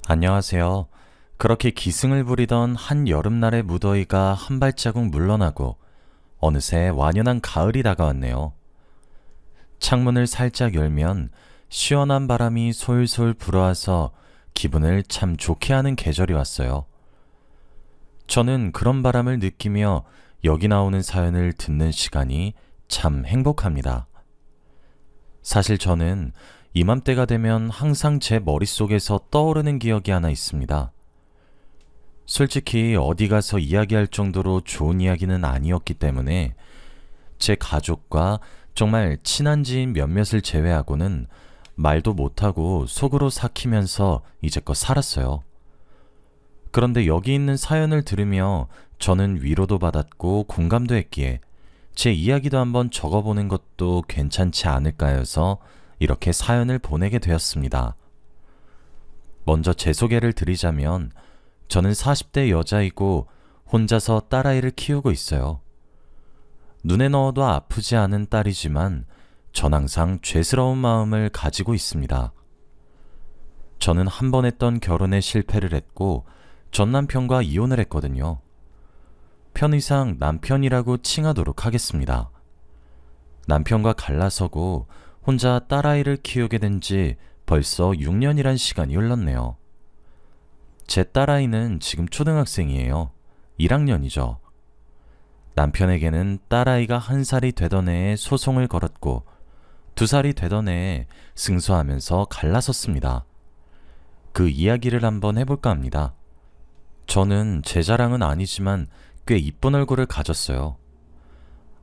안녕하세요. 그렇게 기승을 부리던 한 여름날의 무더위가 한 발자국 물러나고 어느새 완연한 가을이 다가왔네요. 창문을 살짝 열면 시원한 바람이 솔솔 불어와서 기분을 참 좋게 하는 계절이 왔어요. 저는 그런 바람을 느끼며 여기 나오는 사연을 듣는 시간이 참 행복합니다. 사실 저는 이맘때가 되면 항상 제 머릿속에서 떠오르는 기억이 하나 있습니다. 솔직히 어디 가서 이야기할 정도로 좋은 이야기는 아니었기 때문에 제 가족과 정말 친한 지인 몇몇을 제외하고는 말도 못하고 속으로 삭히면서 이제껏 살았어요. 그런데 여기 있는 사연을 들으며 저는 위로도 받았고 공감도 했기에 제 이야기도 한번 적어보는 것도 괜찮지 않을까 해서 이렇게 사연을 보내게 되었습니다. 먼저 제 소개를 드리자면 저는 40대 여자이고 혼자서 딸아이를 키우고 있어요. 눈에 넣어도 아프지 않은 딸이지만 전 항상 죄스러운 마음을 가지고 있습니다. 저는 한 번 했던 결혼에 실패를 했고 전 남편과 이혼을 했거든요. 편의상 남편이라고 칭하도록 하겠습니다. 남편과 갈라서고 혼자 딸아이를 키우게 된 지 벌써 6년이란 시간이 흘렀네요. 제 딸아이는 지금 초등학생이에요. 1학년이죠. 남편에게는 딸아이가 1살이 되던 해에 소송을 걸었고 2살이 되던 해에 승소하면서 갈라섰습니다. 그 이야기를 한번 해볼까 합니다. 저는 제 자랑은 아니지만 꽤 이쁜 얼굴을 가졌어요.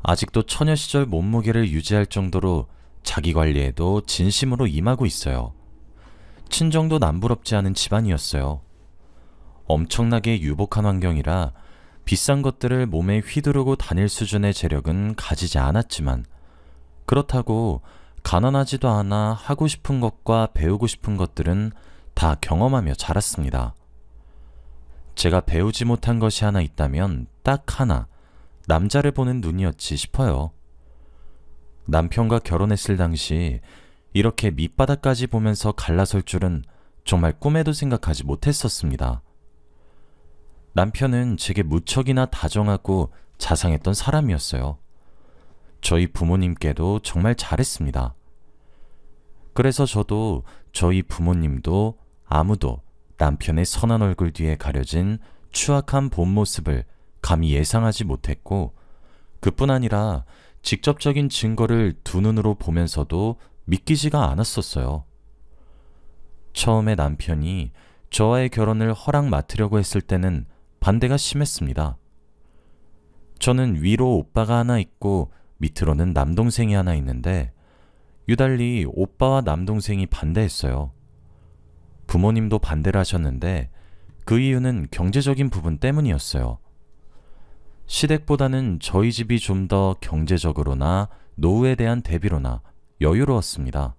아직도 처녀 시절 몸무게를 유지할 정도로 자기 관리에도 진심으로 임하고 있어요. 친정도 남부럽지 않은 집안이었어요. 엄청나게 유복한 환경이라 비싼 것들을 몸에 휘두르고 다닐 수준의 재력은 가지지 않았지만 그렇다고 가난하지도 않아 하고 싶은 것과 배우고 싶은 것들은 다 경험하며 자랐습니다. 제가 배우지 못한 것이 하나 있다면 딱 하나, 남자를 보는 눈이었지 싶어요. 남편과 결혼했을 당시 이렇게 밑바닥까지 보면서 갈라설 줄은 정말 꿈에도 생각하지 못했었습니다. 남편은 제게 무척이나 다정하고 자상했던 사람이었어요. 저희 부모님께도 정말 잘했습니다. 그래서 저도 저희 부모님도 아무도 남편의 선한 얼굴 뒤에 가려진 추악한 본 모습을 감히 예상하지 못했고 그뿐 아니라 직접적인 증거를 두 눈으로 보면서도 믿기지가 않았었어요. 처음에 남편이 저와의 결혼을 허락 맡으려고 했을 때는 반대가 심했습니다. 저는 위로 오빠가 하나 있고 밑으로는 남동생이 하나 있는데 유달리 오빠와 남동생이 반대했어요. 부모님도 반대를 하셨는데 그 이유는 경제적인 부분 때문이었어요. 시댁보다는 저희 집이 좀 더 경제적으로나 노후에 대한 대비로나 여유로웠습니다.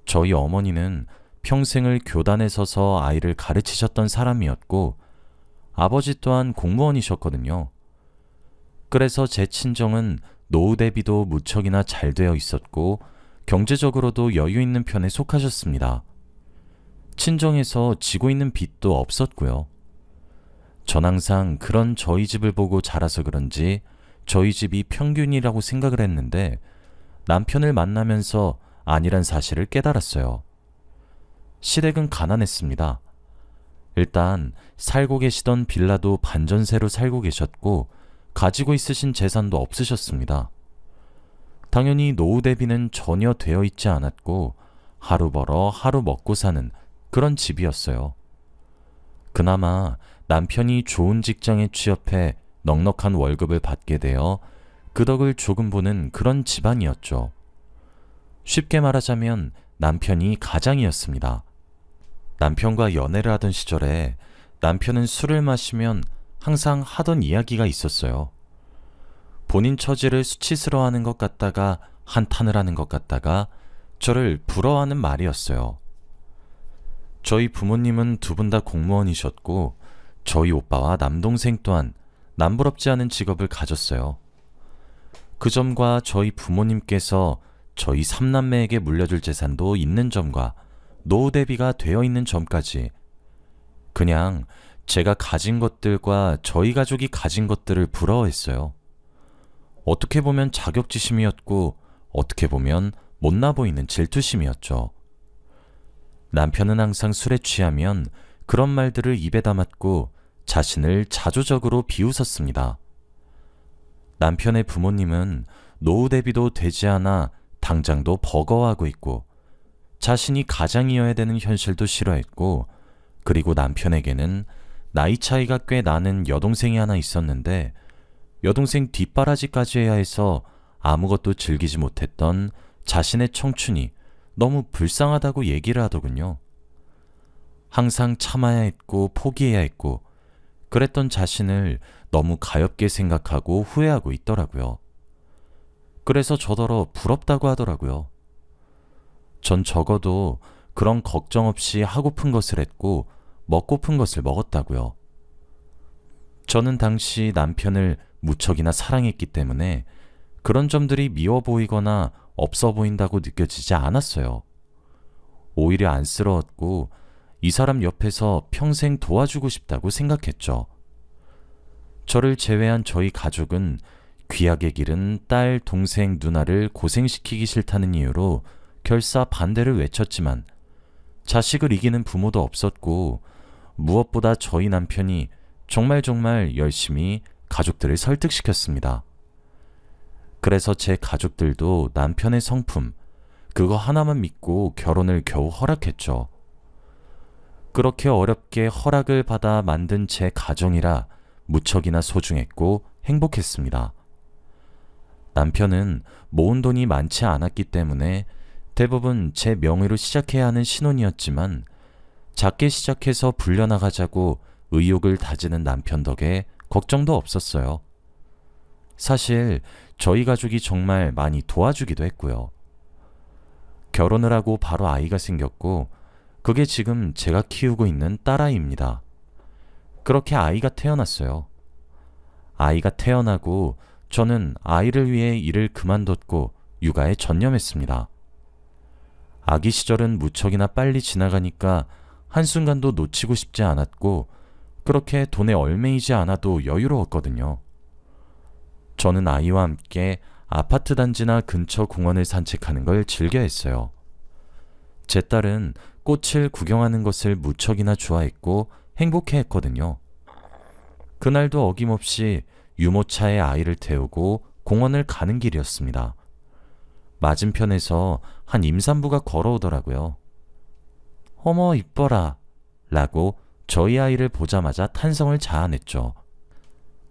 저희 어머니는 평생을 교단에 서서 아이를 가르치셨던 사람이었고 아버지 또한 공무원이셨거든요. 그래서 제 친정은 노후 대비도 무척이나 잘 되어 있었고 경제적으로도 여유 있는 편에 속하셨습니다. 친정에서 지고 있는 빚도 없었고요. 전 항상 그런 저희 집을 보고 자라서 그런지 저희 집이 평균이라고 생각을 했는데 남편을 만나면서 아니란 사실을 깨달았어요. 시댁은 가난했습니다. 일단 살고 계시던 빌라도 반전세로 살고 계셨고 가지고 있으신 재산도 없으셨습니다. 당연히 노후 대비는 전혀 되어 있지 않았고 하루 벌어 하루 먹고 사는 그런 집이었어요. 그나마 남편이 좋은 직장에 취업해 넉넉한 월급을 받게 되어 그 덕을 조금 보는 그런 집안이었죠. 쉽게 말하자면 남편이 가장이었습니다. 남편과 연애를 하던 시절에 남편은 술을 마시면 항상 하던 이야기가 있었어요. 본인 처지를 수치스러워하는 것 같다가 한탄을 하는 것 같다가 저를 부러워하는 말이었어요. 저희 부모님은 두 분 다 공무원이셨고 저희 오빠와 남동생 또한 남부럽지 않은 직업을 가졌어요. 그 점과 저희 부모님께서 저희 삼남매에게 물려줄 재산도 있는 점과 노후 대비가 되어 있는 점까지 그냥 제가 가진 것들과 저희 가족이 가진 것들을 부러워했어요. 어떻게 보면 자격지심이었고 어떻게 보면 못나 보이는 질투심이었죠. 남편은 항상 술에 취하면 그런 말들을 입에 담았고 자신을 자조적으로 비웃었습니다. 남편의 부모님은 노후 대비도 되지 않아 당장도 버거워하고 있고 자신이 가장이어야 되는 현실도 싫어했고 그리고 남편에게는 나이 차이가 꽤 나는 여동생이 하나 있었는데 여동생 뒷바라지까지 해야 해서 아무것도 즐기지 못했던 자신의 청춘이 너무 불쌍하다고 얘기를 하더군요. 항상 참아야 했고 포기해야 했고 그랬던 자신을 너무 가엽게 생각하고 후회하고 있더라고요. 그래서 저더러 부럽다고 하더라고요. 전 적어도 그런 걱정 없이 하고픈 것을 했고 먹고픈 것을 먹었다고요. 저는 당시 남편을 무척이나 사랑했기 때문에 그런 점들이 미워 보이거나 없어 보인다고 느껴지지 않았어요. 오히려 안쓰러웠고 이 사람 옆에서 평생 도와주고 싶다고 생각했죠. 저를 제외한 저희 가족은 귀하게 기른 딸, 동생, 누나를 고생시키기 싫다는 이유로 결사 반대를 외쳤지만 자식을 이기는 부모도 없었고 무엇보다 저희 남편이 정말 열심히 가족들을 설득시켰습니다. 그래서 제 가족들도 남편의 성품, 그거 하나만 믿고 결혼을 겨우 허락했죠. 그렇게 어렵게 허락을 받아 만든 제 가정이라 무척이나 소중했고 행복했습니다. 남편은 모은 돈이 많지 않았기 때문에 대부분 제 명의로 시작해야 하는 신혼이었지만 작게 시작해서 불려나가자고 의욕을 다지는 남편 덕에 걱정도 없었어요. 사실 저희 가족이 정말 많이 도와주기도 했고요. 결혼을 하고 바로 아이가 생겼고 그게 지금 제가 키우고 있는 딸아이입니다. 그렇게 아이가 태어났어요. 아이가 태어나고 저는 아이를 위해 일을 그만뒀고 육아에 전념했습니다. 아기 시절은 무척이나 빨리 지나가니까 한순간도 놓치고 싶지 않았고 그렇게 돈에 얽매이지 않아도 여유로웠거든요. 저는 아이와 함께 아파트 단지나 근처 공원을 산책하는 걸 즐겨 했어요. 제 딸은 꽃을 구경하는 것을 무척이나 좋아했고 행복해했거든요. 그날도 어김없이 유모차에 아이를 태우고 공원을 가는 길이었습니다. 맞은편에서 한 임산부가 걸어오더라고요. 어머 이뻐라 라고 저희 아이를 보자마자 탄성을 자아냈죠.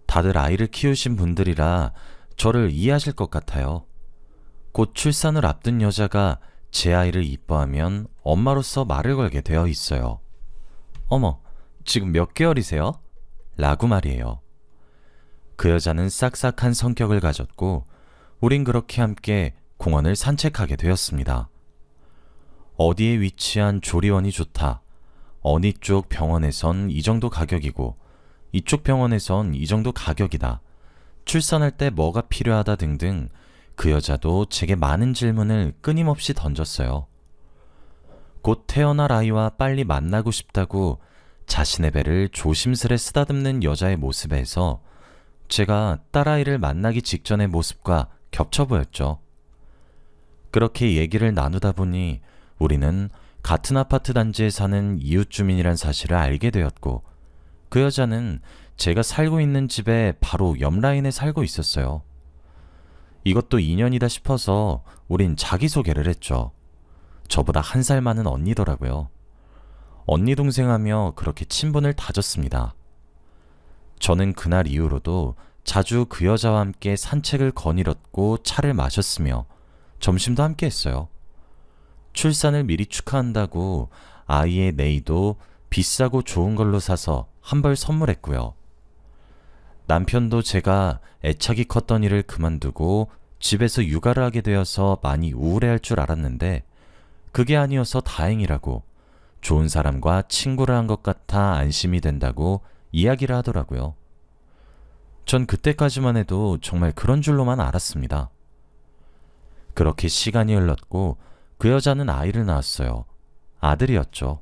다들 아이를 키우신 분들이라 저를 이해하실 것 같아요. 곧 출산을 앞둔 여자가 제 아이를 이뻐하면 엄마로서 말을 걸게 되어 있어요. 어머, 지금 몇 개월이세요? 라고 말이에요. 그 여자는 싹싹한 성격을 가졌고 우린 그렇게 함께 공원을 산책하게 되었습니다. 어디에 위치한 조리원이 좋다. 어느 쪽 병원에선 이 정도 가격이고 이쪽 병원에선 이 정도 가격이다. 출산할 때 뭐가 필요하다 등등 그 여자도 제게 많은 질문을 끊임없이 던졌어요. 곧 태어날 아이와 빨리 만나고 싶다고 자신의 배를 조심스레 쓰다듬는 여자의 모습에서 제가 딸아이를 만나기 직전의 모습과 겹쳐 보였죠. 그렇게 얘기를 나누다 보니 우리는 같은 아파트 단지에 사는 이웃 주민이란 사실을 알게 되었고 그 여자는 제가 살고 있는 집에 바로 옆 라인에 살고 있었어요. 이것도 인연이다 싶어서 우린 자기소개를 했죠. 저보다 1살 많은 언니더라고요. 언니 동생 하며 그렇게 친분을 다졌습니다. 저는 그날 이후로도 자주 그 여자와 함께 산책을 거닐었고 차를 마셨으며 점심도 함께 했어요. 출산을 미리 축하한다고 아이의 네이도 비싸고 좋은 걸로 사서 한 벌 선물했고요. 남편도 제가 애착이 컸던 일을 그만두고 집에서 육아를 하게 되어서 많이 우울해할 줄 알았는데 그게 아니어서 다행이라고 좋은 사람과 친구를 한 것 같아 안심이 된다고 이야기를 하더라고요. 전 그때까지만 해도 정말 그런 줄로만 알았습니다. 그렇게 시간이 흘렀고 그 여자는 아이를 낳았어요. 아들이었죠.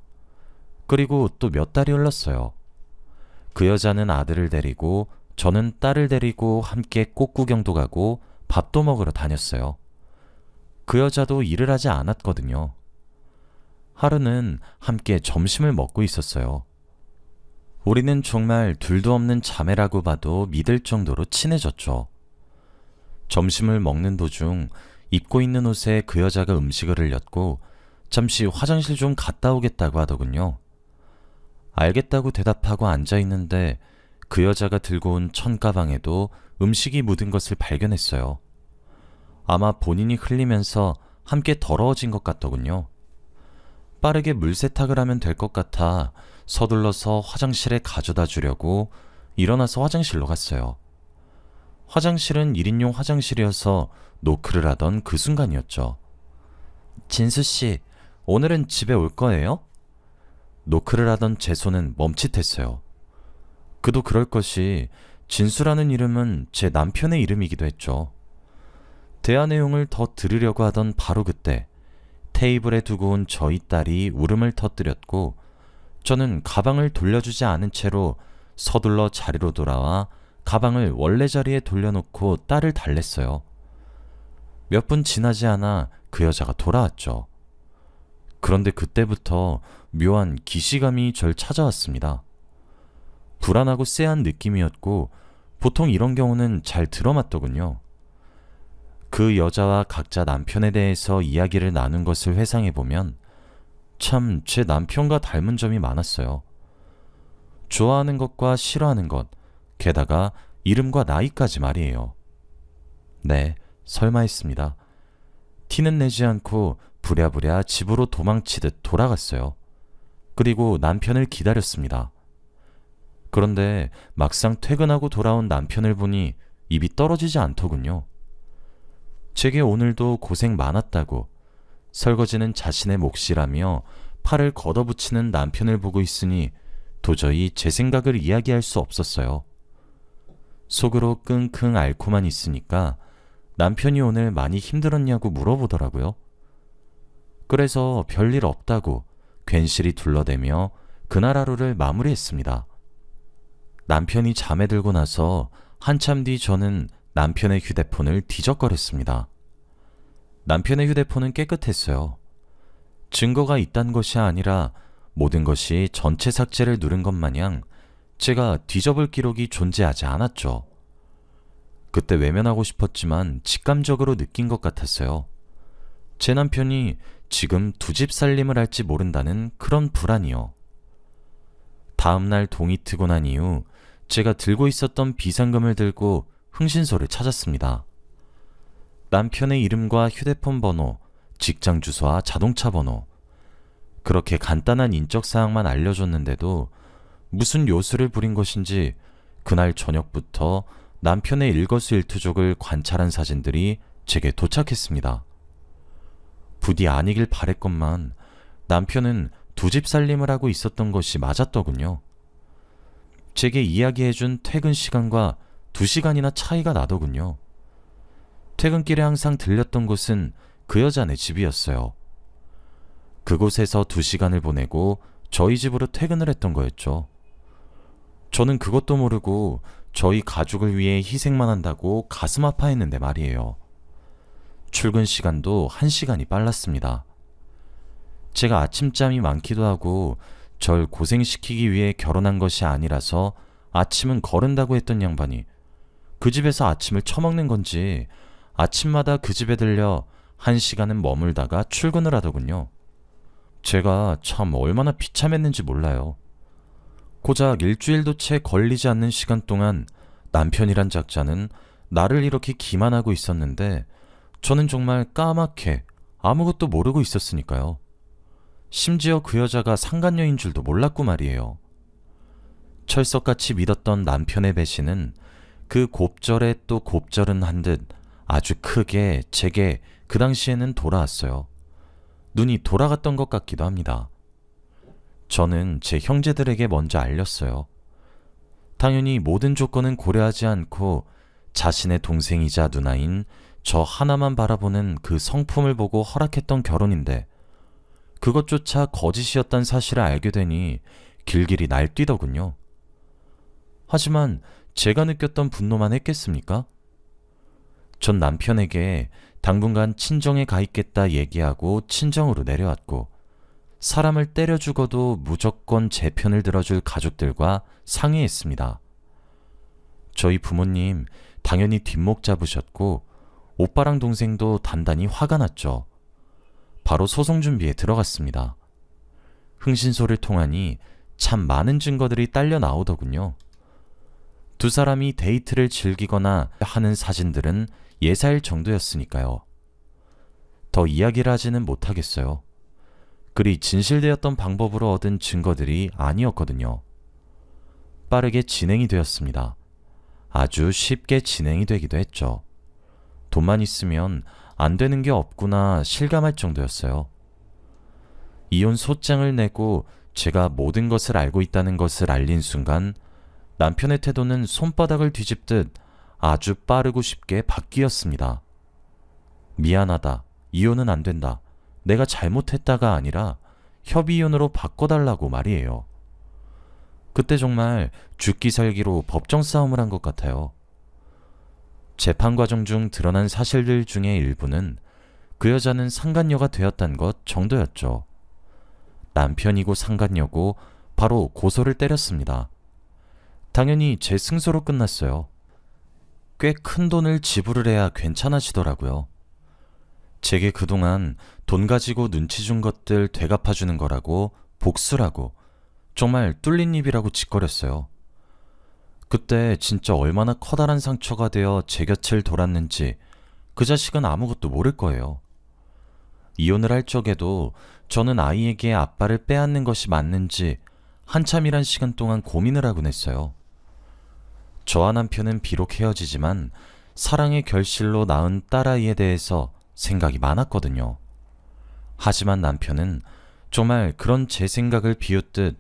그리고 또 몇 달이 흘렀어요. 그 여자는 아들을 데리고 저는 딸을 데리고 함께 꽃구경도 가고 밥도 먹으러 다녔어요. 그 여자도 일을 하지 않았거든요. 하루는 함께 점심을 먹고 있었어요. 우리는 정말 둘도 없는 자매라고 봐도 믿을 정도로 친해졌죠. 점심을 먹는 도중 입고 있는 옷에 그 여자가 음식을 흘렸고 잠시 화장실 좀 갔다 오겠다고 하더군요. 알겠다고 대답하고 앉아있는데 그 여자가 들고 온 천가방에도 음식이 묻은 것을 발견했어요. 아마 본인이 흘리면서 함께 더러워진 것 같더군요. 빠르게 물 세탁을 하면 될 것 같아 서둘러서 화장실에 가져다 주려고 일어나서 화장실로 갔어요. 화장실은 1인용 화장실이어서 노크를 하던 그 순간이었죠. 진수씨, 오늘은 집에 올 거예요? 노크를 하던 제 손은 멈칫했어요. 그도 그럴 것이 진수라는 이름은 제 남편의 이름이기도 했죠. 대화 내용을 더 들으려고 하던 바로 그때 테이블에 두고 온 저희 딸이 울음을 터뜨렸고 저는 가방을 돌려주지 않은 채로 서둘러 자리로 돌아와 가방을 원래 자리에 돌려놓고 딸을 달랬어요. 몇 분 지나지 않아 그 여자가 돌아왔죠. 그런데 그때부터 묘한 기시감이 절 찾아왔습니다. 불안하고 쎄한 느낌이었고 보통 이런 경우는 잘 들어맞더군요. 그 여자와 각자 남편에 대해서 이야기를 나눈 것을 회상해보면 참 제 남편과 닮은 점이 많았어요. 좋아하는 것과 싫어하는 것, 게다가 이름과 나이까지 말이에요. 네, 설마 했습니다. 티는 내지 않고 부랴부랴 집으로 도망치듯 돌아갔어요. 그리고 남편을 기다렸습니다. 그런데 막상 퇴근하고 돌아온 남편을 보니 입이 떨어지지 않더군요. 제게 오늘도 고생 많았다고, 설거지는 자신의 몫이라며 팔을 걷어붙이는 남편을 보고 있으니 도저히 제 생각을 이야기할 수 없었어요. 속으로 끙끙 앓고만 있으니까 남편이 오늘 많이 힘들었냐고 물어보더라고요. 그래서 별일 없다고 괜시리 둘러대며 그날 하루를 마무리했습니다. 남편이 잠에 들고 나서 한참 뒤 저는 남편의 휴대폰을 뒤적거렸습니다. 남편의 휴대폰은 깨끗했어요. 증거가 있단 것이 아니라 모든 것이 전체 삭제를 누른 것 마냥 제가 뒤져볼 기록이 존재하지 않았죠. 그때 외면하고 싶었지만 직감적으로 느낀 것 같았어요. 제 남편이 지금 두 집 살림을 할지 모른다는 그런 불안이요. 다음날 동이 트고 난 이후 제가 들고 있었던 비상금을 들고 흥신소를 찾았습니다. 남편의 이름과 휴대폰 번호, 직장 주소와 자동차 번호, 그렇게 간단한 인적사항만 알려줬는데도 무슨 요술을 부린 것인지 그날 저녁부터 남편의 일거수일투족을 관찰한 사진들이 제게 도착했습니다. 부디 아니길 바랬건만 남편은 두 집 살림을 하고 있었던 것이 맞았더군요. 제게 이야기해준 퇴근 시간과 2시간이나 차이가 나더군요. 퇴근길에 항상 들렸던 곳은 그 여자네 집이었어요. 그곳에서 2시간을 보내고 저희 집으로 퇴근을 했던 거였죠. 저는 그것도 모르고 저희 가족을 위해 희생만 한다고 가슴 아파했는데 말이에요. 출근 시간도 1시간이 빨랐습니다. 제가 아침잠이 많기도 하고 절 고생시키기 위해 결혼한 것이 아니라서 아침은 거른다고 했던 양반이 그 집에서 아침을 처먹는 건지 아침마다 그 집에 들려 1시간은 머물다가 출근을 하더군요. 제가 참 얼마나 비참했는지 몰라요. 고작 일주일도 채 걸리지 않는 시간 동안 남편이란 작자는 나를 이렇게 기만하고 있었는데 저는 정말 까맣게 아무것도 모르고 있었으니까요. 심지어 그 여자가 상간녀인 줄도 몰랐고 말이에요. 철석같이 믿었던 남편의 배신은 그 곱절에 또 곱절은 한 듯 아주 크게 제게 그 당시에는 돌아왔어요. 눈이 돌아갔던 것 같기도 합니다. 저는 제 형제들에게 먼저 알렸어요. 당연히 모든 조건은 고려하지 않고 자신의 동생이자 누나인 저 하나만 바라보는 그 성품을 보고 허락했던 결혼인데 그것조차 거짓이었단 사실을 알게 되니 길길이 날뛰더군요. 하지만 제가 느꼈던 분노만 했겠습니까? 전 남편에게 당분간 친정에 가 있겠다 얘기하고 친정으로 내려왔고, 사람을 때려 죽어도 무조건 제 편을 들어줄 가족들과 상의했습니다. 저희 부모님 당연히 뒷목 잡으셨고, 오빠랑 동생도 단단히 화가 났죠. 바로 소송 준비에 들어갔습니다. 흥신소를 통하니 참 많은 증거들이 딸려 나오더군요. 두 사람이 데이트를 즐기거나 하는 사진들은 예사일 정도였으니까요. 더 이야기를 하지는 못하겠어요. 그리 진실되었던 방법으로 얻은 증거들이 아니었거든요. 빠르게 진행이 되었습니다. 아주 쉽게 진행이 되기도 했죠. 돈만 있으면 안 되는 게 없구나 실감할 정도였어요. 이혼 소장을 내고 제가 모든 것을 알고 있다는 것을 알린 순간 남편의 태도는 손바닥을 뒤집듯 아주 빠르고 쉽게 바뀌었습니다. 미안하다, 이혼은 안 된다, 내가 잘못했다가 아니라 협의이혼으로 바꿔달라고 말이에요. 그때 정말 죽기 살기로 법정 싸움을 한 것 같아요. 재판 과정 중 드러난 사실들 중에 일부는 그 여자는 상간녀가 되었단 것 정도였죠. 남편이고 상간녀고 바로 고소를 때렸습니다. 당연히 제 승소로 끝났어요. 꽤 큰 돈을 지불을 해야 괜찮아지더라고요. 제게 그동안 돈 가지고 눈치 준 것들 되갚아주는 거라고, 복수라고, 정말 뚫린 입이라고 짓거렸어요. 그때 진짜 얼마나 커다란 상처가 되어 제 곁을 돌았는지 그 자식은 아무것도 모를 거예요. 이혼을 할 적에도 저는 아이에게 아빠를 빼앗는 것이 맞는지 한참이란 시간 동안 고민을 하곤 했어요. 저와 남편은 비록 헤어지지만 사랑의 결실로 낳은 딸아이에 대해서 생각이 많았거든요. 하지만 남편은 정말 그런 제 생각을 비웃듯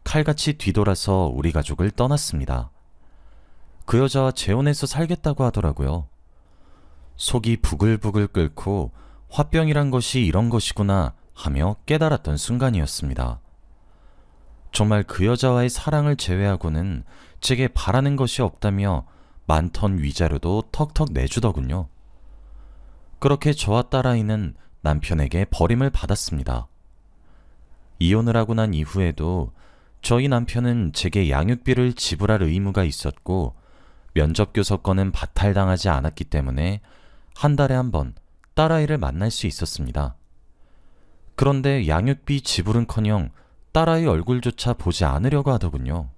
칼같이 뒤돌아서 우리 가족을 떠났습니다. 그 여자와 재혼해서 살겠다고 하더라고요. 속이 부글부글 끓고 화병이란 것이 이런 것이구나 하며 깨달았던 순간이었습니다. 정말 그 여자와의 사랑을 제외하고는 제게 바라는 것이 없다며 많던 위자료도 턱턱 내주더군요. 그렇게 저와 딸아이는 남편에게 버림을 받았습니다. 이혼을 하고 난 이후에도 저희 남편은 제게 양육비를 지불할 의무가 있었고, 면접교섭권은 박탈당하지 않았기 때문에 한 달에 한 번 딸아이를 만날 수 있었습니다. 그런데 양육비 지불은커녕 딸아이 얼굴조차 보지 않으려고 하더군요.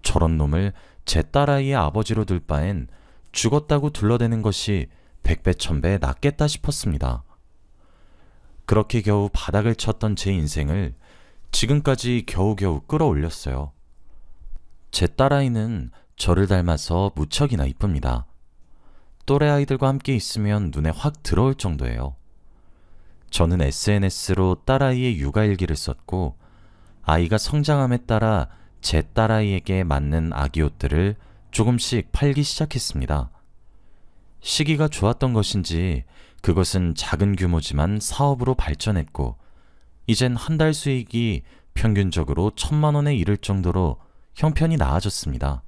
저런 놈을 제 딸아이의 아버지로 둘 바엔 죽었다고 둘러대는 것이 백배 천배 낫겠다 싶었습니다. 그렇게 겨우 바닥을 쳤던 제 인생을 지금까지 겨우겨우 끌어올렸어요. 제 딸아이는 저를 닮아서 무척이나 이쁩니다. 또래 아이들과 함께 있으면 눈에 확 들어올 정도예요. 저는 SNS로 딸아이의 육아일기를 썼고, 아이가 성장함에 따라 제 딸아이에게 맞는 아기 옷들을 조금씩 팔기 시작했습니다. 시기가 좋았던 것인지 그것은 작은 규모지만 사업으로 발전했고, 이젠 한 달 수익이 평균적으로 1,000만 원에 이를 정도로 형편이 나아졌습니다.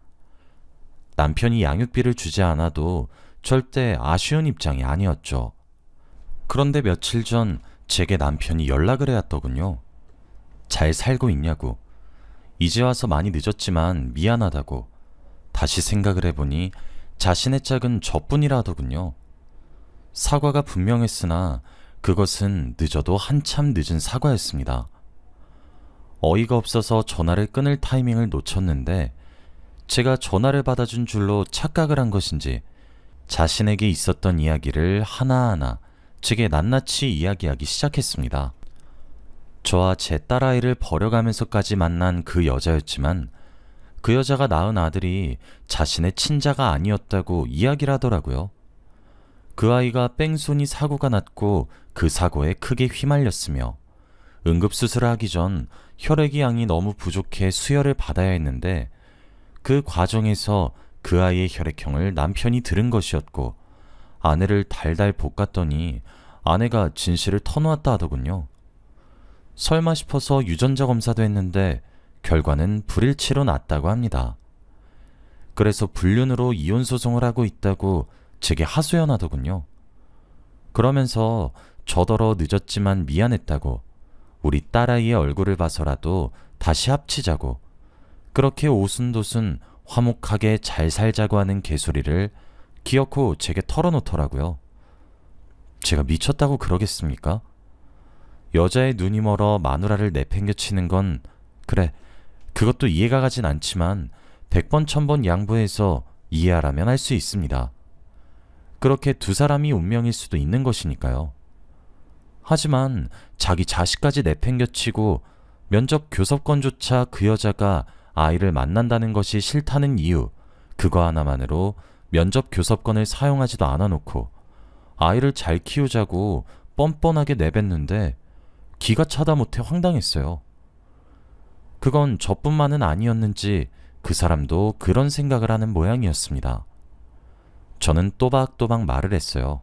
남편이 양육비를 주지 않아도 절대 아쉬운 입장이 아니었죠. 그런데 며칠 전 제게 남편이 연락을 해왔더군요. 잘 살고 있냐고, 이제 와서 많이 늦었지만 미안하다고, 다시 생각을 해보니 자신의 짝은 저뿐이라 하더군요. 사과가 분명했으나 그것은 늦어도 한참 늦은 사과였습니다. 어이가 없어서 전화를 끊을 타이밍을 놓쳤는데, 제가 전화를 받아준 줄로 착각을 한 것인지 자신에게 있었던 이야기를 하나하나 제게 낱낱이 이야기하기 시작했습니다. 저와 제 딸아이를 버려가면서까지 만난 그 여자였지만, 그 여자가 낳은 아들이 자신의 친자가 아니었다고 이야기를 하더라고요. 그 아이가 뺑소니 사고가 났고 그 사고에 크게 휘말렸으며, 응급수술을 하기 전 혈액이 양이 너무 부족해 수혈을 받아야 했는데, 그 과정에서 그 아이의 혈액형을 남편이 들은 것이었고, 아내를 달달 볶았더니 아내가 진실을 터놓았다 하더군요. 설마 싶어서 유전자 검사도 했는데 결과는 불일치로 났다고 합니다. 그래서 불륜으로 이혼 소송을 하고 있다고 제게 하소연하더군요. 그러면서 저더러 늦었지만 미안했다고, 우리 딸아이의 얼굴을 봐서라도 다시 합치자고, 그렇게 오순도순 화목하게 잘 살자고 하는 개소리를 기어코 제게 털어놓더라고요. 제가 미쳤다고 그러겠습니까? 여자의 눈이 멀어 마누라를 내팽개치는 건, 그래, 그것도 이해가 가진 않지만 100번 1000번 양보해서 이해하라면 할 수 있습니다. 그렇게 두 사람이 운명일 수도 있는 것이니까요. 하지만 자기 자식까지 내팽개치고 면접 교섭권조차 그 여자가 아이를 만난다는 것이 싫다는 이유, 그거 하나만으로 면접 교섭권을 사용하지도 않아 놓고 아이를 잘 키우자고 뻔뻔하게 내뱉는데 기가 차다 못해 황당했어요. 그건 저뿐만은 아니었는지 그 사람도 그런 생각을 하는 모양이었습니다. 저는 또박또박 말을 했어요.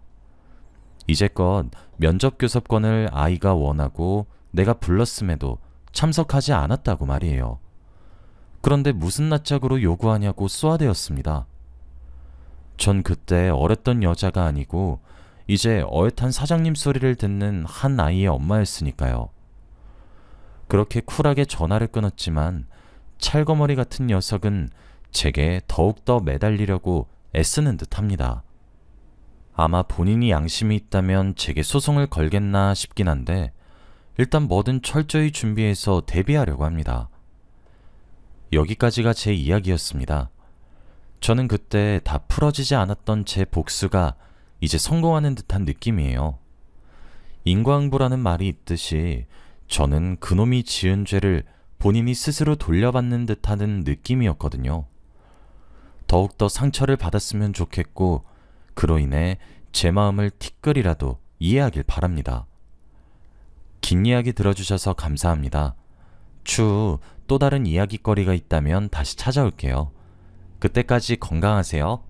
이제껏 면접 교섭권을 아이가 원하고 내가 불렀음에도 참석하지 않았다고 말이에요. 그런데 무슨 낯짝으로 요구하냐고 쏘아대었습니다. 전 그때 어렸던 여자가 아니고 이제 어엿한 사장님 소리를 듣는 한 아이의 엄마였으니까요. 그렇게 쿨하게 전화를 끊었지만 찰거머리 같은 녀석은 제게 더욱더 매달리려고 애쓰는 듯합니다. 아마 본인이 양심이 있다면 제게 소송을 걸겠나 싶긴 한데 일단 뭐든 철저히 준비해서 대비하려고 합니다. 여기까지가 제 이야기였습니다. 저는 그때 다 풀어지지 않았던 제 복수가 이제 성공하는 듯한 느낌이에요. 인과응보라는 말이 있듯이 저는 그놈이 지은 죄를 본인이 스스로 돌려받는 듯하는 느낌이었거든요. 더욱더 상처를 받았으면 좋겠고 그로 인해 제 마음을 티끌이라도 이해하길 바랍니다. 긴 이야기 들어주셔서 감사합니다. 추후 또 다른 이야기거리가 있다면 다시 찾아올게요. 그때까지 건강하세요.